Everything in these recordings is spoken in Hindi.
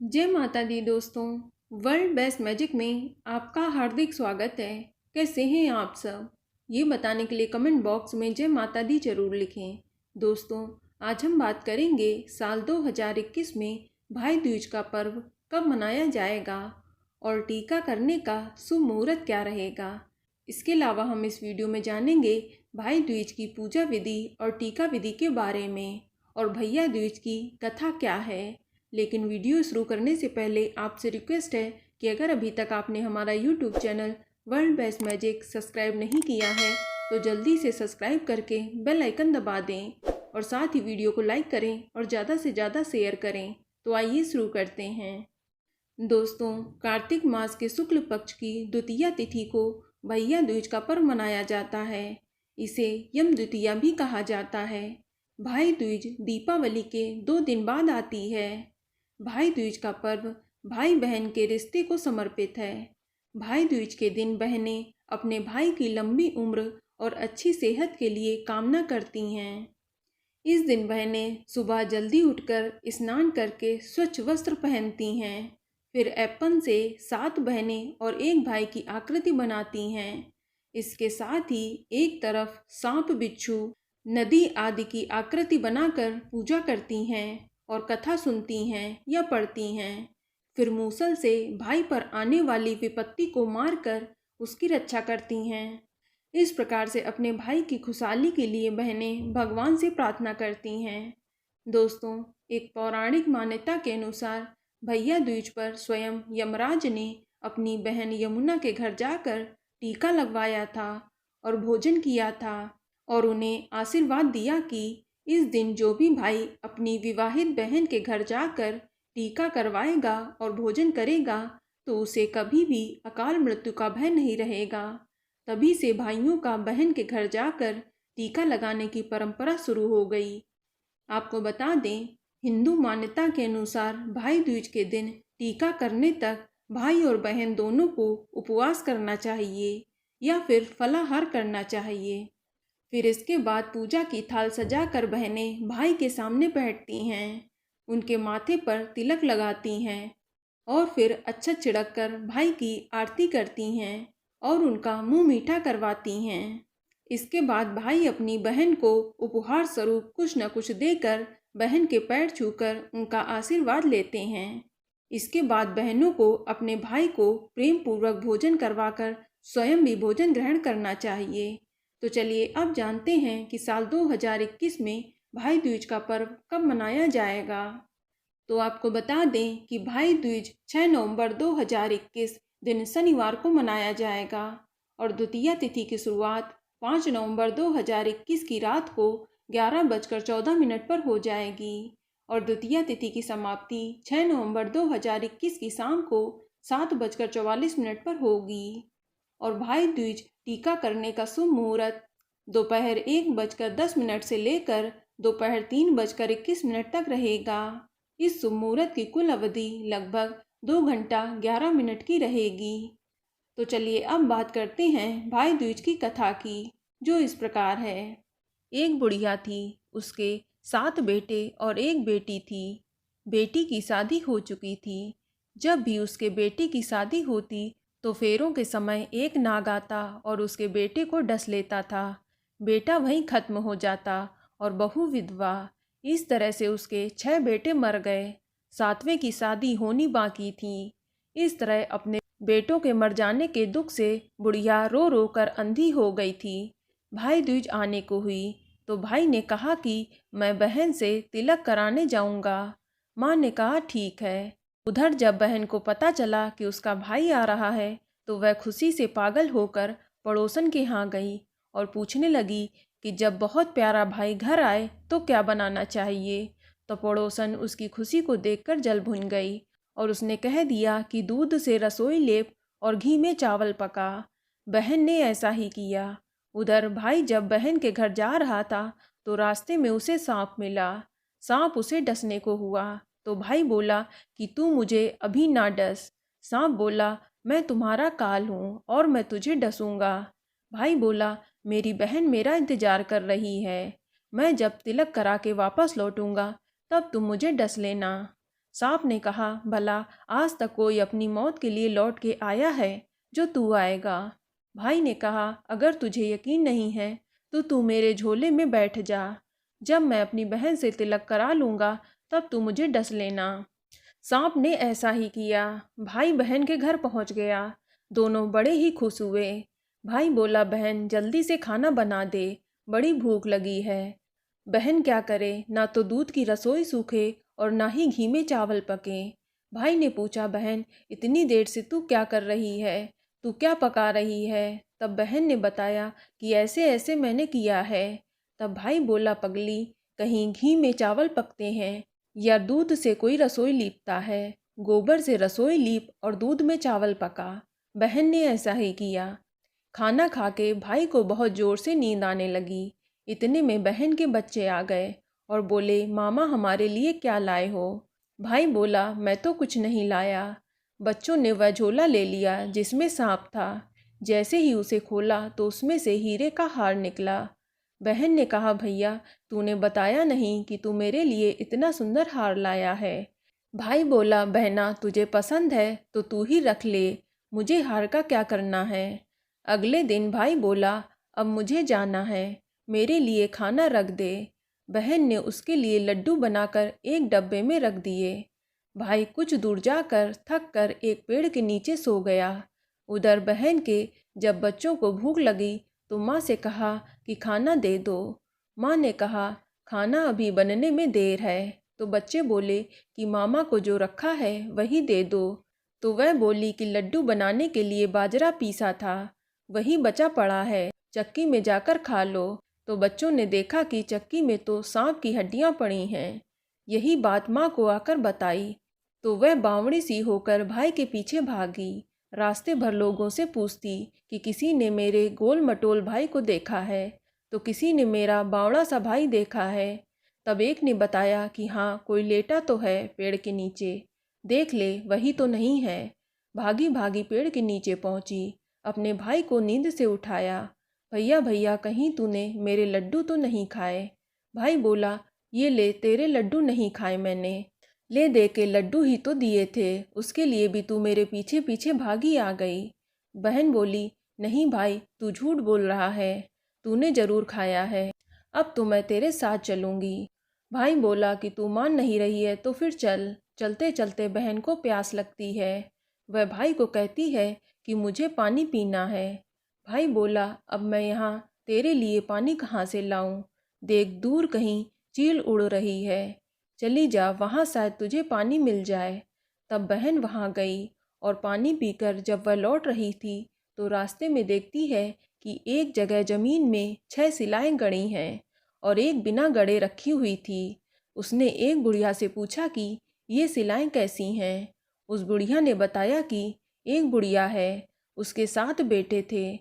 जय माता दी दोस्तों। वर्ल्ड बेस्ट मैजिक में आपका हार्दिक स्वागत है। कैसे हैं आप सब? ये बताने के लिए कमेंट बॉक्स में जय माता दी जरूर लिखें। दोस्तों, आज हम बात करेंगे साल 2021 में भाई दूज का पर्व कब मनाया जाएगा और टीका करने का शुभ मुहूर्त क्या रहेगा। इसके अलावा हम इस वीडियो में जानेंगे भाई दूज की पूजा विधि और टीका विधि के बारे में और भैया दूज की कथा क्या है। लेकिन वीडियो शुरू करने से पहले आपसे रिक्वेस्ट है कि अगर अभी तक आपने हमारा YouTube channel world best magic subscribe नहीं किया है तो जल्दी से सब्सक्राइब करके बेल आइकन दबा दें और साथ ही वीडियो को लाइक करें और ज़्यादा से ज़्यादा शेयर करें। तो आइए शुरू करते हैं। दोस्तों, कार्तिक मास के शुक्ल पक्ष की द्वितीया तिथि को भैया दूज का पर्व मनाया जाता है। इसे यम द्वितीया भी कहा जाता है। भाई दूज दीपावली के 2 दिन बाद आती है। भाई दूज का पर्व भाई बहन के रिश्ते को समर्पित है। भाई दूज के दिन बहनें अपने भाई की लंबी उम्र और अच्छी सेहत के लिए कामना करती हैं। इस दिन बहनें सुबह जल्दी उठकर स्नान करके स्वच्छ वस्त्र पहनती हैं। फिर ऐप्पन से 7 बहनें और एक भाई की आकृति बनाती हैं। इसके साथ ही एक तरफ सांप, बिच्छू, नदी आदि की आकृति बनाकर पूजा करती हैं और कथा सुनती हैं या पढ़ती हैं। फिर मूसल से भाई पर आने वाली विपत्ति को मारकर उसकी रक्षा करती हैं। इस प्रकार से अपने भाई की खुशहाली के लिए बहनें भगवान से प्रार्थना करती हैं। दोस्तों, एक पौराणिक मान्यता के अनुसार भैया दूज पर स्वयं यमराज ने अपनी बहन यमुना के घर जाकर टीका लगवाया था और भोजन किया था और उन्हें आशीर्वाद दिया कि इस दिन जो भी भाई अपनी विवाहित बहन के घर जाकर टीका करवाएगा और भोजन करेगा तो उसे कभी भी अकाल मृत्यु का भय नहीं रहेगा। तभी से भाइयों का बहन के घर जाकर टीका लगाने की परंपरा शुरू हो गई। आपको बता दें, हिंदू मान्यता के अनुसार भाई दूज के दिन टीका करने तक भाई और बहन दोनों को उपवास करना चाहिए या फिर फलाहार करना चाहिए। फिर इसके बाद पूजा की थाल सजाकर बहनें भाई के सामने बैठती हैं, उनके माथे पर तिलक लगाती हैं और फिर अक्षत छिड़क कर भाई की आरती करती हैं और उनका मुंह मीठा करवाती हैं। इसके बाद भाई अपनी बहन को उपहार स्वरूप कुछ न कुछ देकर बहन के पैर छूकर उनका आशीर्वाद लेते हैं। इसके बाद बहनों को अपने भाई को प्रेम पूर्वक भोजन करवाकर स्वयं भी भोजन ग्रहण करना चाहिए। तो चलिए अब जानते हैं कि साल 2021 में भाई दूज का पर्व कब मनाया जाएगा। तो आपको बता दें कि भाई दूज 6 नवंबर 2021 दिन शनिवार को मनाया जाएगा और द्वितीया तिथि की शुरुआत 5 नवंबर 2021 की रात को 11:14 पर हो जाएगी और द्वितीया तिथि की समाप्ति 6 नवंबर 2021 की शाम को 7:44 पर होगी और भाई दूज टीका करने का शुभ मुहूर्त दोपहर 1:10 से लेकर दोपहर 3:21 तक रहेगा। इस शुभ मुहूर्त की कुल अवधि लगभग 2 घंटा 11 मिनट की रहेगी। तो चलिए अब बात करते हैं भाई दूज की कथा की, जो इस प्रकार है। एक बुढ़िया थी, उसके 7 बेटे और एक बेटी थी। बेटी की शादी हो चुकी थी। जब भी उसके बेटे की शादी होती तो फेरों के समय एक नाग आता और उसके बेटे को डस लेता था। बेटा वहीं खत्म हो जाता और बहू विधवा। इस तरह से उसके 6 बेटे मर गए। 7वें की शादी होनी बाकी थी। इस तरह अपने बेटों के मर जाने के दुख से बुढ़िया रो रो कर अंधी हो गई थी। भाई दूज आने को हुई तो भाई ने कहा कि मैं बहन से तिलक कराने जाऊंगा। माँ ने कहा ठीक है। उधर जब बहन को पता चला कि उसका भाई आ रहा है तो वह खुशी से पागल होकर पड़ोसन के यहाँ गई और पूछने लगी कि जब बहुत प्यारा भाई घर आए तो क्या बनाना चाहिए। तो पड़ोसन उसकी खुशी को देखकर जल भुन गई और उसने कह दिया कि दूध से रसोई लेप और घी में चावल पका। बहन ने ऐसा ही किया। उधर भाई जब बहन के घर जा रहा था तो रास्ते में उसे सांप मिला। सांप उसे डसने को हुआ तो भाई बोला कि तू मुझे अभी ना डस। सांप बोला मैं तुम्हारा काल हूँ और मैं तुझे डसूंगा। भाई बोला मेरी बहन मेरा इंतजार कर रही है, मैं जब तिलक करा के वापस लौटूंगा तब तुम मुझे डस लेना। सांप ने कहा, भला आज तक कोई अपनी मौत के लिए लौट के आया है जो तू आएगा? भाई ने कहा, अगर तुझे यकीन नहीं है तो तू मेरे झोले में बैठ जा। जब मैं अपनी बहन से तिलक करा लूँगा तब तू मुझे डस लेना। सांप ने ऐसा ही किया। भाई बहन के घर पहुँच गया। दोनों बड़े ही खुश हुए। भाई बोला, बहन जल्दी से खाना बना दे, बड़ी भूख लगी है। बहन क्या करे, ना तो दूध की रसोई सूखे और ना ही घी में चावल पके। भाई ने पूछा, बहन इतनी देर से तू क्या कर रही है, तू क्या पका रही है? तब बहन ने बताया कि ऐसे ऐसे मैंने किया है। तब भाई बोला, पगली, कहीं घी में चावल पकते हैं या दूध से कोई रसोई लीपता है? गोबर से रसोई लीप और दूध में चावल पका। बहन ने ऐसा ही किया। खाना खा के भाई को बहुत ज़ोर से नींद आने लगी। इतने में बहन के बच्चे आ गए और बोले, मामा हमारे लिए क्या लाए हो? भाई बोला, मैं तो कुछ नहीं लाया। बच्चों ने वह झोला ले लिया जिसमें सांप था। जैसे ही उसे खोला तो उसमें से हीरे का हार निकला। बहन ने कहा, भैया तूने बताया नहीं कि तू मेरे लिए इतना सुंदर हार लाया है। भाई बोला, बहना तुझे पसंद है तो तू ही रख ले, मुझे हार का क्या करना है? अगले दिन भाई बोला, अब मुझे जाना है, मेरे लिए खाना रख दे। बहन ने उसके लिए लड्डू बनाकर एक डब्बे में रख दिए। भाई कुछ दूर जाकर थक कर एक पेड़ के नीचे सो गया। उधर बहन के जब बच्चों को भूख लगी तो माँ से कहा कि खाना दे दो। माँ ने कहा, खाना अभी बनने में देर है। तो बच्चे बोले कि मामा को जो रखा है वही दे दो। तो वह बोली कि लड्डू बनाने के लिए बाजरा पीसा था, वही बचा पड़ा है, चक्की में जाकर खा लो। तो बच्चों ने देखा कि चक्की में तो सांप की हड्डियां पड़ी हैं। यही बात माँ को आकर बताई तो वह बावड़ी सी होकर भाई के पीछे भागी। रास्ते भर लोगों से पूछती कि किसी ने मेरे गोल मटोल भाई को देखा है, तो किसी ने मेरा बावड़ा सा भाई देखा है। तब एक ने बताया कि हाँ, कोई लेटा तो है पेड़ के नीचे, देख ले वही तो नहीं है। भागी भागी पेड़ के नीचे पहुंची, अपने भाई को नींद से उठाया। भैया भैया, कहीं तूने मेरे लड्डू तो नहीं खाए? भाई बोला, ये ले, तेरे लड्डू नहीं खाए मैंने। ले दे के लड्डू ही तो दिए थे, उसके लिए भी तू मेरे पीछे पीछे भागी आ गई। बहन बोली, नहीं भाई, तू झूठ बोल रहा है, तूने जरूर खाया है, अब तो मैं तेरे साथ चलूँगी। भाई बोला कि तू मान नहीं रही है तो फिर चल। चलते चलते बहन को प्यास लगती है। वह भाई को कहती है कि मुझे पानी पीना है। भाई बोला, अब मैं यहाँ तेरे लिए पानी कहाँ से लाऊं? देख दूर कहीं चील उड़ रही है, चली जा, वहाँ शायद तुझे पानी मिल जाए। तब बहन वहाँ गई और पानी पीकर जब वह लौट रही थी तो रास्ते में देखती है कि एक जगह ज़मीन में 6 सिलाएं गड़ी हैं और एक बिना गड़े रखी हुई थी। उसने एक बुढ़िया से पूछा कि ये सिलाएं कैसी हैं? उस बुढ़िया ने बताया कि एक बुढ़िया है, उसके 7 बेटे थे।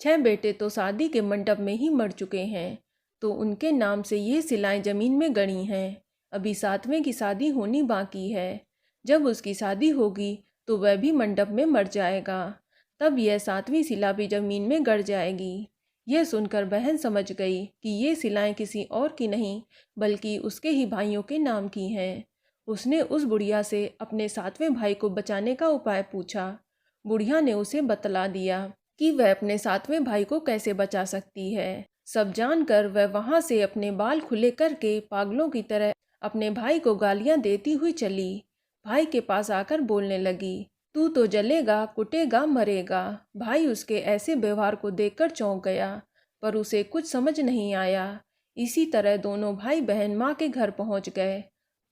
6 बेटे तो शादी के मंडप में ही मर चुके हैं, तो उनके नाम से ये सिलाएं ज़मीन में गड़ी हैं। अभी 7वें की शादी होनी बाकी है। जब उसकी शादी होगी तो वह भी मंडप में मर जाएगा, तब यह 7वीं सिला भी ज़मीन में गड़ जाएगी। यह सुनकर बहन समझ गई कि ये सिलाएं किसी और की नहीं बल्कि उसके ही भाइयों के नाम की हैं। उसने उस बुढ़िया से अपने 7वें भाई को बचाने का उपाय पूछा। बुढ़िया ने उसे बतला दिया कि वह अपने 7वें भाई को कैसे बचा सकती है। सब जानकर वह वहाँ से अपने बाल खुले करके पागलों की तरह अपने भाई को गालियाँ देती हुई चली। भाई के पास आकर बोलने लगी, तू तो जलेगा, कुटेगा, मरेगा। भाई उसके ऐसे व्यवहार को देखकर चौंक गया, पर उसे कुछ समझ नहीं आया। इसी तरह दोनों भाई बहन माँ के घर पहुँच गए।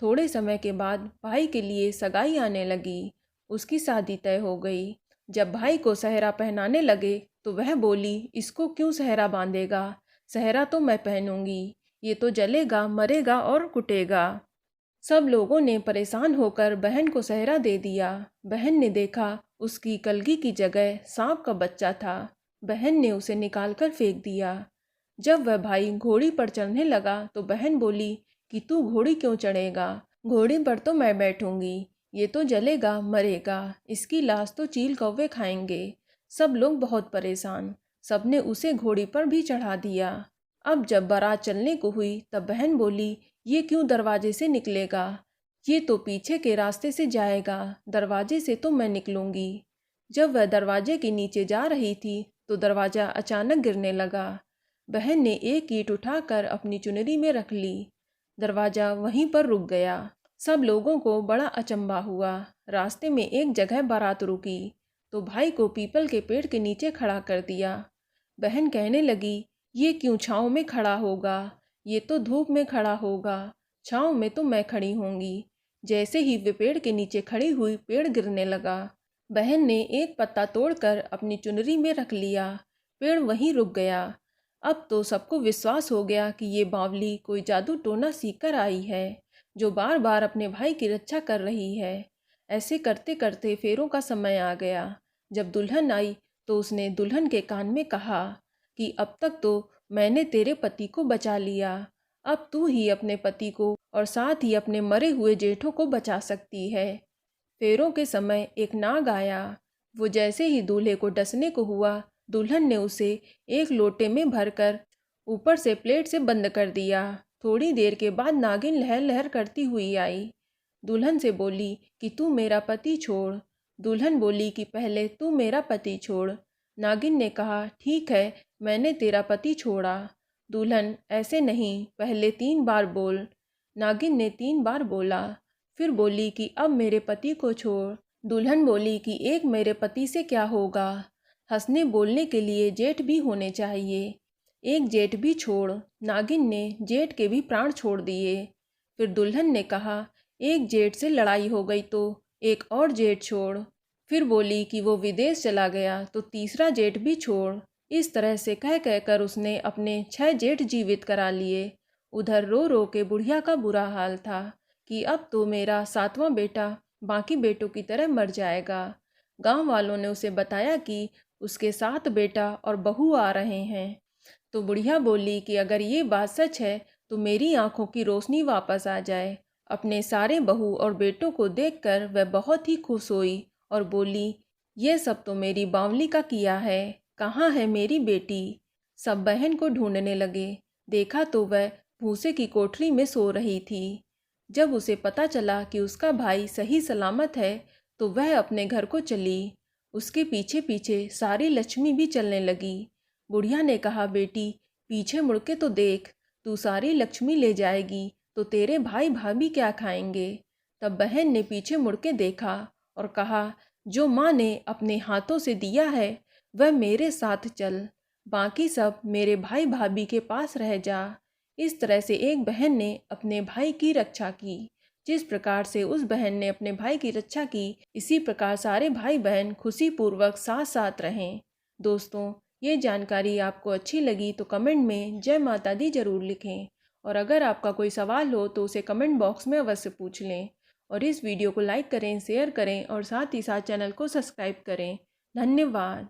थोड़े समय के बाद भाई के लिए सगाई आने लगी। उसकी शादी तय हो गई। जब भाई को सेहरा पहनाने लगे तो वह बोली, इसको क्यों सेहरा बांधेगा? सेहरा तो मैं पहनूंगी, ये तो जलेगा, मरेगा और कुटेगा। सब लोगों ने परेशान होकर बहन को सेहरा दे दिया। बहन ने देखा उसकी कलगी की जगह सांप का बच्चा था। बहन ने उसे निकालकर फेंक दिया। जब वह भाई घोड़ी पर चढ़ने लगा तो बहन बोली कि तू घोड़ी क्यों चढ़ेगा? घोड़ी पर तो मैं बैठूंगी, ये तो जलेगा, मरेगा, इसकी लाश तो चील कौवे खाएंगे। सब लोग बहुत परेशान, सबने उसे घोड़ी पर भी चढ़ा दिया। अब जब बारात चलने को हुई तब बहन बोली, ये क्यों दरवाजे से निकलेगा? ये तो पीछे के रास्ते से जाएगा, दरवाजे से तो मैं निकलूंगी। जब वह दरवाजे के नीचे जा रही थी तो दरवाज़ा अचानक गिरने लगा। बहन ने एक ईंट उठाकर अपनी चुनरी में रख ली। दरवाज़ा वहीं पर रुक गया। सब लोगों को बड़ा अचंभा हुआ। रास्ते में एक जगह बारात रुकी तो भाई को पीपल के पेड़ के नीचे खड़ा कर दिया। बहन कहने लगी, ये क्यों छाँव में खड़ा होगा, ये तो धूप में खड़ा होगा, छाँव में तो मैं खड़ी होंगी। जैसे ही वे पेड़ के नीचे खड़ी हुई, पेड़ गिरने लगा। बहन ने एक पत्ता तोड़कर अपनी चुनरी में रख लिया। पेड़ वहीं रुक गया। अब तो सबको विश्वास हो गया कि ये बावली कोई जादू टोना सीखकर आई है, जो बार बार अपने भाई की रक्षा कर रही है। ऐसे करते करते फेरों का समय आ गया। जब दुल्हन आई तो उसने दुल्हन के कान में कहा कि अब तक तो मैंने तेरे पति को बचा लिया, अब तू ही अपने पति को और साथ ही अपने मरे हुए जेठों को बचा सकती है। फेरों के समय एक नाग आया। वो जैसे ही दूल्हे को डसने को हुआ, दुल्हन ने उसे एक लोटे में भरकर ऊपर से प्लेट से बंद कर दिया। थोड़ी देर के बाद नागिन लहर लहर करती हुई आई। दुल्हन से बोली कि तू मेरा पति छोड़। दुल्हन बोली कि पहले तू मेरा पति छोड़। नागिन ने कहा, ठीक है, मैंने तेरा पति छोड़ा। दुल्हन, ऐसे नहीं, पहले 3 बार बोल। नागिन ने 3 बार बोला। फिर बोली कि अब मेरे पति को छोड़। दुल्हन बोली कि एक मेरे पति से क्या होगा, हंसने बोलने के लिए जेठ भी होने चाहिए, एक जेठ भी छोड़। नागिन ने जेठ के भी प्राण छोड़ दिए। फिर दुल्हन ने कहा, एक जेठ से लड़ाई हो गई तो एक और जेठ छोड़। फिर बोली कि वो विदेश चला गया तो तीसरा जेठ भी छोड़। इस तरह से कह कहकर उसने अपने 6 जेठ जीवित करा लिए। उधर रो रो के बुढ़िया का बुरा हाल था कि अब तो मेरा 7वां बेटा बाकी बेटों की तरह मर जाएगा। गांव वालों ने उसे बताया कि उसके 7 बेटा और बहू आ रहे हैं। तो बुढ़िया बोली कि अगर ये बात सच है तो मेरी आंखों की रोशनी वापस आ जाए। अपने सारे बहू और बेटों को देखकर वह बहुत ही खुश हुई और बोली, ये सब तो मेरी बावली का किया है, कहाँ है मेरी बेटी। सब बहन को ढूंढने लगे। देखा तो वह भूसे की कोठरी में सो रही थी। जब उसे पता चला कि उसका भाई सही सलामत है तो वह अपने घर को चली। उसके पीछे पीछे सारी लक्ष्मी भी चलने लगी। बुढ़िया ने कहा, बेटी पीछे मुड़ के तो देख, तू सारी लक्ष्मी ले जाएगी तो तेरे भाई भाभी क्या खाएंगे। तब बहन ने पीछे मुड़ के देखा और कहा, जो माँ ने अपने हाथों से दिया है वह मेरे साथ चल, बाकी सब मेरे भाई भाभी के पास रह जा। इस तरह से एक बहन ने अपने भाई की रक्षा की। जिस प्रकार से उस बहन ने अपने भाई की रक्षा की, इसी प्रकार सारे भाई बहन खुशीपूर्वक साथ साथ रहें। दोस्तों, ये जानकारी आपको अच्छी लगी तो कमेंट में जय माता दी जरूर लिखें। और अगर आपका कोई सवाल हो तो उसे कमेंट बॉक्स में अवश्य पूछ लें। और इस वीडियो को लाइक करें, शेयर करें और साथ ही साथ चैनल को सब्सक्राइब करें। धन्यवाद।